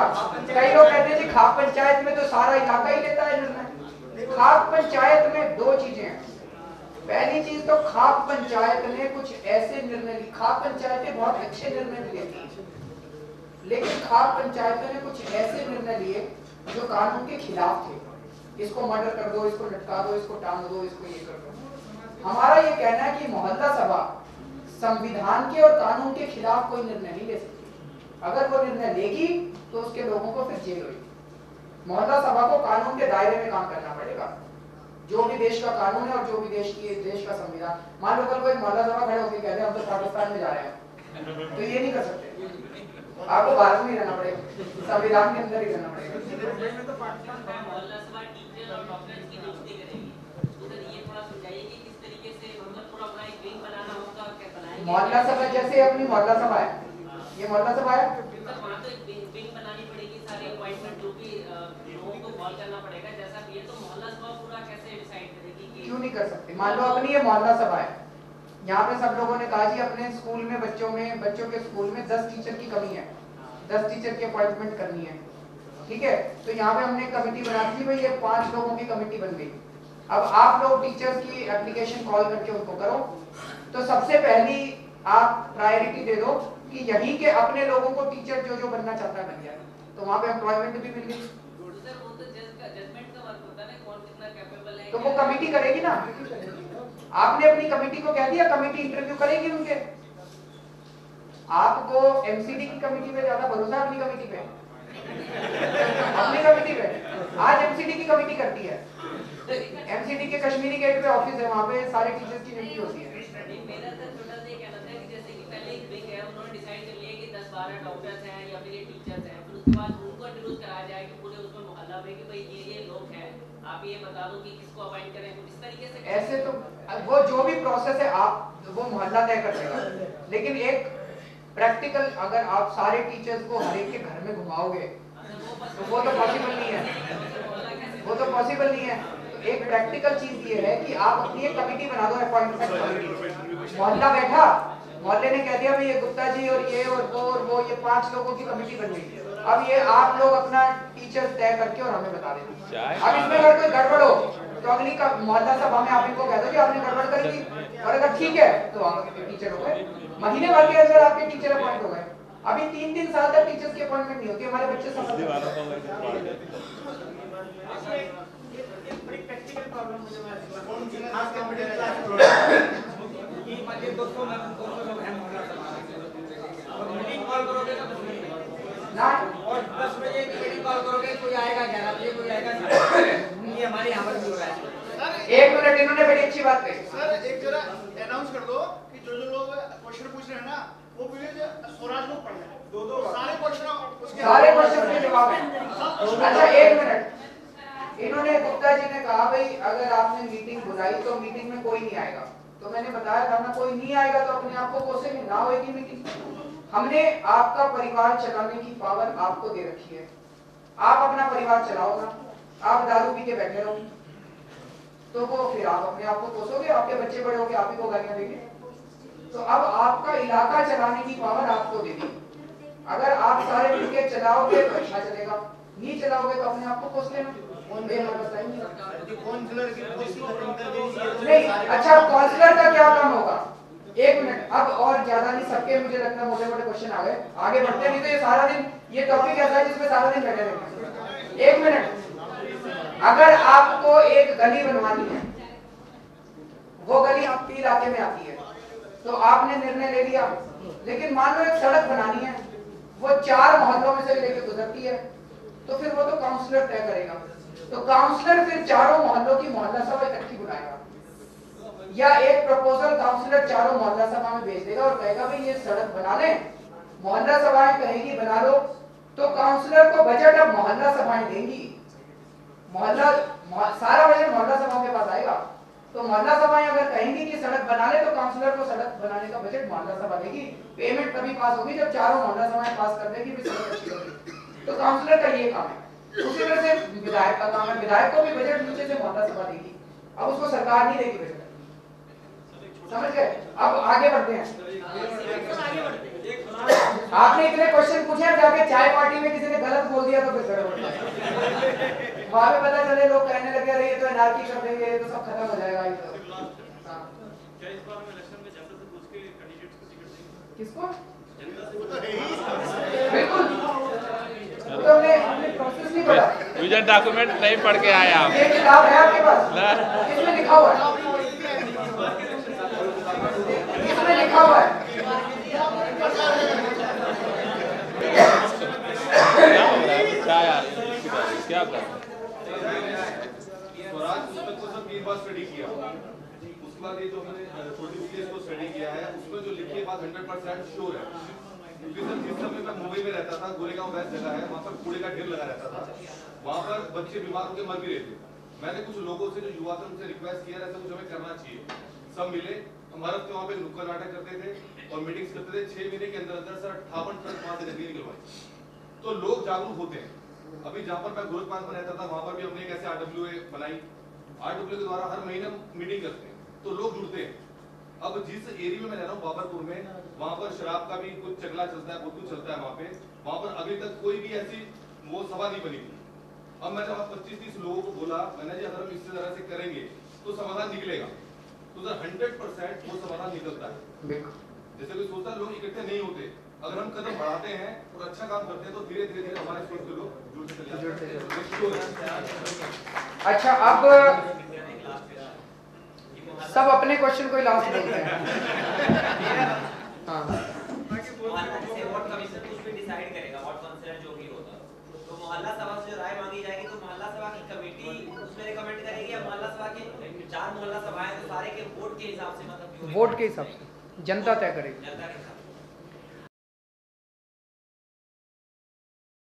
कई लोग कहते हैं जी खाप पंचायत में तो सारा इलाका ही लेता है निर्णय। खाप पंचायत में दो चीजें हैं। पहली चीज तो खाप पंचायत ने कुछ ऐसे निर्णय लिए, खाप पंचायतें बहुत अच्छे निर्णय लेती हैं, लेकिन खाप पंचायतों ने कुछ ऐसे निर्णय लिए जो कानून के खिलाफ थे। इसको मर्डर कर दो, इसको लटका दो, इसको टांग दो, इसको ये कर दो। हमारा ये कहना है कि मोहल्ला सभा संविधान के और कानून के खिलाफ कोई निर्णय नहीं ले सकती। अगर वो निर्णय लेगी तो उसके लोगों को फिर जेल होगी। मोहल्ला सभा को कानून के दायरे में काम करना पड़ेगा, जो भी देश का कानून है और जो भी देश का संविधान। मान लो कल कोई मोहल्ला सभा खड़े होकर कहते हैं हम तो पाकिस्तान में जा रहे हैं, तो ये नहीं कर सकते। आपको भारत में ही रहना पड़ेगा, संविधान के अंदर ही रहना पड़ेगा। मोहल्ला सभा टीचर और डॉक्टर्स की नियुक्ति करेगी, तो सर ये थोड़ा समझाइए कि किस तरीके से मतलब पूरा अपना एक विंग बनाना होगा, क्या बनाएंगे? मोहल्ला सभा जैसे अपनी मोहल्ला सभा है, ये मोहल्ला सभा है, सर वहाँ तो एक विंग बनानी पड़ेगी, सारे अपॉइंटमेंट जो भी लोगों को कॉल करना पड़ेगा, जैसा भी है। तो मोहल्ला सभा पूरा कैसे डिसाइड करेगी कि क्यों नहीं कर सकते? मान लो अपनी ये मोहल्ला सभा है, यहाँ पे सब लोगों ने कहा जी अपने स्कूल में बच्चों के स्कूल में 10 टीचर की कमी है, 10 टीचर की अपॉइंटमेंट करनी है, ठीक है? तो यहाँ पे हमने कमेटी बना दी, भाई ये 5 लोगों की कमेटी बन गई। अब आप लोग टीचर्स की एप्लीकेशन कॉल करके उनको करो, तो सबसे पहली आप प्रायोरिटी दे दो कि यहीं के अपने लोगों को टीचर जो बनना चाहता है बन जाए, तो वहाँ पे एम्प्लॉयमेंट भी मिल गई। तो वो कमेटी करेगी ना, आपने अपनी कमेटी को कह दिया, कमेटी इंटरव्यू करेगी उनके। आपको एमसीडी की कमेटी पे ज्यादा भरोसा है अपनी कमेटी पे? अपनी कमेटी पे आज एमसीडी की कमेटी करती है। एमसीडी के कश्मीरी गेट पे ऑफिस है, वहाँ पे सारे टीचर्स की नियुक्ति होती है। मेरा सर छोटा सा ये कहना था कि जैसे कि पहले एक विंग है, उन्होंने डिसाइड कर लिया कि 10-12 डॉक्टर्स हैं या फिर ये टीचर्स हैं, फिर उसके बाद उनको इंट्रोड्यूस कराया जाए कि पूरे उसमें मोहल्ला में कि भाई ये लोग हैं, आप ये बता दो कि किसको अपॉइंट करें, तो इस तरीके से। ऐसे तो वो जो भी प्रोसेस है आप वो मोहल्ला तय कर देगा, लेकिन एक प्रैक्टिकल अगर आप सारे टीचर्स को हर एक के घर में घुमाओगे तो वो तो पॉसिबल नहीं है, वो तो पॉसिबल नहीं है। तो एक प्रैक्टिकल चीज ये है कि आप अपनी एक कमेटी बना दो, अपॉइंटमेंट कमेटी। मोहल्ला बैठा, मोहल्ले ने कह दिया भाई ये गुप्ता जी और ये और वो ये 5 लोगों की कमेटी बन गई। अब ये आप लोग अपना टीचर तय करके और हमें बता देना। अब इसमें अगर कोई गड़बड़ हो तो अगली का मोहल्ला सभा में आप इनको कह दो कि आपने गड़बड़ कर दी, और अगर ठीक है तो आपके टीचर हो गए, महीने भर के अंदर आपके टीचर अपॉइंट हो गए। अभी 3-3 साल तक टीचर्स की अपॉइंटमेंट नहीं होती, हमारे बच्चे समझते हैं। बड़ी प्रैक्टिकल प्रॉब्लम मुझे खास कर मिडिल क्लास कि मान लीजिए 200 लोग हैं मोहल्ला सभा, और मीटिंग कॉल करोगे ना, और 10 बजे की मीटिंग कॉल करोगे, कोई आएगा 11 बजे, कोई आएगा 11। ये हमारे यहाँ पर भी हो रहा है। एक मिनट, इन्होंने बड़ी अच्छी बात कही। सर एक जरा अनाउंस कर दो कि जो लोग क्वेश्चन पूछ रहे हैं ना, वो स्वराज लोग पढ़ रहे हैं, 2-2 सारे क्वेश्चन के जवाब है। अच्छा एक मिनट, इन्होंने गुप्ता जी ने कहा भाई अगर आपने मीटिंग बुलाई तो मीटिंग में कोई नहीं आएगा, तो मैंने बताया था ना कोई नहीं आएगा तो अपने आप को कोसेंगे, ना होगी मीटिंग। हमने आपका परिवार चलाने की पावर आपको दे रखी है, आप अपना परिवार चलाओ ना। आप दारू पी के बैठे रहो तो वो फिर आप अपने आप को कोसोगे, आपके बच्चे बड़े होंगे आप ही को गालियां देंगे। तो अब आपका इलाका चलाने की पावर आपको दे दी, अगर आप सारे मिलकर चलाओगे तो अच्छा चलेगा, नहीं चलाओगे तो अपने आप को कोस लेना। नहीं, अच्छा काउंसलर का क्या काम होगा? एक मिनट, अब और ज्यादा नहीं, सबके मुझे लगता है मोटे-मोटे क्वेश्चन आ गए, आगे बढ़ते नहीं तो ये सारा दिन ये टॉपिक ऐसा है जिसमें सारा दिन बैठे रहेंगे। एक मिनट, अगर आपको एक गली बनवानी है, वो गली आपके इलाके में आती है तो आपने निर्णय ले लिया, लेकिन मान लो एक सड़क बनानी है, वो 4 मोहल्लों में से लेकर गुजरती है, तो फिर वो तो काउंसलर तय करेगा। तो काउंसलर फिर 4 मोहल्लों की मोहल्ला सभा इकट्ठी बुलाएगा, या एक प्रपोजल काउंसलर 4 मोहल्ला सभा में भेज देगा और कहेगा भाई ये सड़क बना ले, मोहल्ला सभाएं कहेगी बना लो, तो काउंसलर को बजट अब मोहल्ला सभाएं देंगी, सारा बजट मोहल्ला सभा के पास आएगा। तो मोहल्ला सभाएं अगर कहेंगी कि सड़क बना ले तो काउंसलर को सड़क बनाने का बजट मोहल्ला सभा देगी, पेमेंट तभी पास होगी जब 4 मोहल्ला सभाएं पास कर देगी, फिर सड़क अच्छी होगी। तो काउंसलर का ये काम है। उसी तरह से विधायक का काम है, विधायक को भी बजट नीचे से मोहल्ला सभा देगी, अब उसको सरकार नहीं देगी बजट, समझ गए? अब आगे बढ़ते हैं। आपने इतने क्वेश्चन पूछे, जाके चाय पार्टी में किसी ने गलत बोल दिया तो फिर गड़बड़। वहां पे पता चले लोग कहने लगे अरे ये तो एनार्की कर देंगे, ये तो सब खत्म हो जाएगा। ये तो क्या इस बार में इलेक्शन में जनता से पूछ के कैंडिडेट्स को टिकट देंगे? किसको? बिल्कुल। तो हमने प्रोसेस नहीं पढ़ा। विजन डॉक्यूमेंट नहीं पढ़ के आए आप। ये किताब है आपके पास? इसमें लिखा हुआ है। इसमें लिखा हुआ है। क्या कर स्वराज पुस्तक को सब 3 बार स्टडी किया, उसके बाद ये जो हमने 40 को स्टडी किया है उसमें जो लिखी बात 100% श्योर है। क्योंकि सर जिस समय मैं मुंबई में रहता था, गोरेगांव बेस्ट जगह है, वहाँ पर कूड़े का ढेर लगा रहता था, वहाँ पर बच्चे बीमार होकर मर भी रहे थे। मैंने कुछ लोगों से जो युवा थे उनसे रिक्वेस्ट किया ऐसा कुछ हमें करना चाहिए। सब मिले, हमारे वहाँ पे नुक्कड़ नाटक करते थे और मीटिंग्स करते थे। 6 महीने के अंदर अंदर सर 58 ट्रक वहाँ से गंदगी निकलवाई। तो लोग जागरूक होते हैं। अभी जहाँ पर मैं गोरखपाल में रहता था वहाँ पर भी हमने एक ऐसे RWA बनाई। RWA के द्वारा हर महीने मीटिंग करते हैं तो लोग जुड़ते हैं। अब जिस एरिया में मैं रह रहा हूँ बाबरपुर में, वहाँ पर शराब का भी कुछ चगला चलता है, बहुत कुछ चलता है वहाँ पर अभी तक कोई भी ऐसी वो सभा नहीं बनी थी। अब मैंने वहाँ 25-30 लोगों को बोला, मैंने जी अगर हम इस तरह से करेंगे तो समाधान निकलेगा। तो सर 100% वो समाधान निकलता है। जैसे कोई सोचता है लोग इकट्ठे नहीं होते, अगर हम कदम बढ़ाते हैं और अच्छा काम करते हैं तो धीरे धीरे हमारे सोच के लोग जुड़ते चले जाते हैं। अच्छा, अब सब अपने क्वेश्चन को लास्ट करते हैं। हाँ, डिसाइड करेगा व्हाट कंसर्न जो भी होगा। तो मोहल्ला सभा से राय मांगी जाएगी तो मोहल्ला सभा की कमेटी उसमें रिकमेंड करेगी या मोहल्ला सभा के 4 मोहल्ला सभाएं तो सारे के वोट के हिसाब से, मतलब वोट के हिसाब से जनता तय करेगी। जनता के हिसाब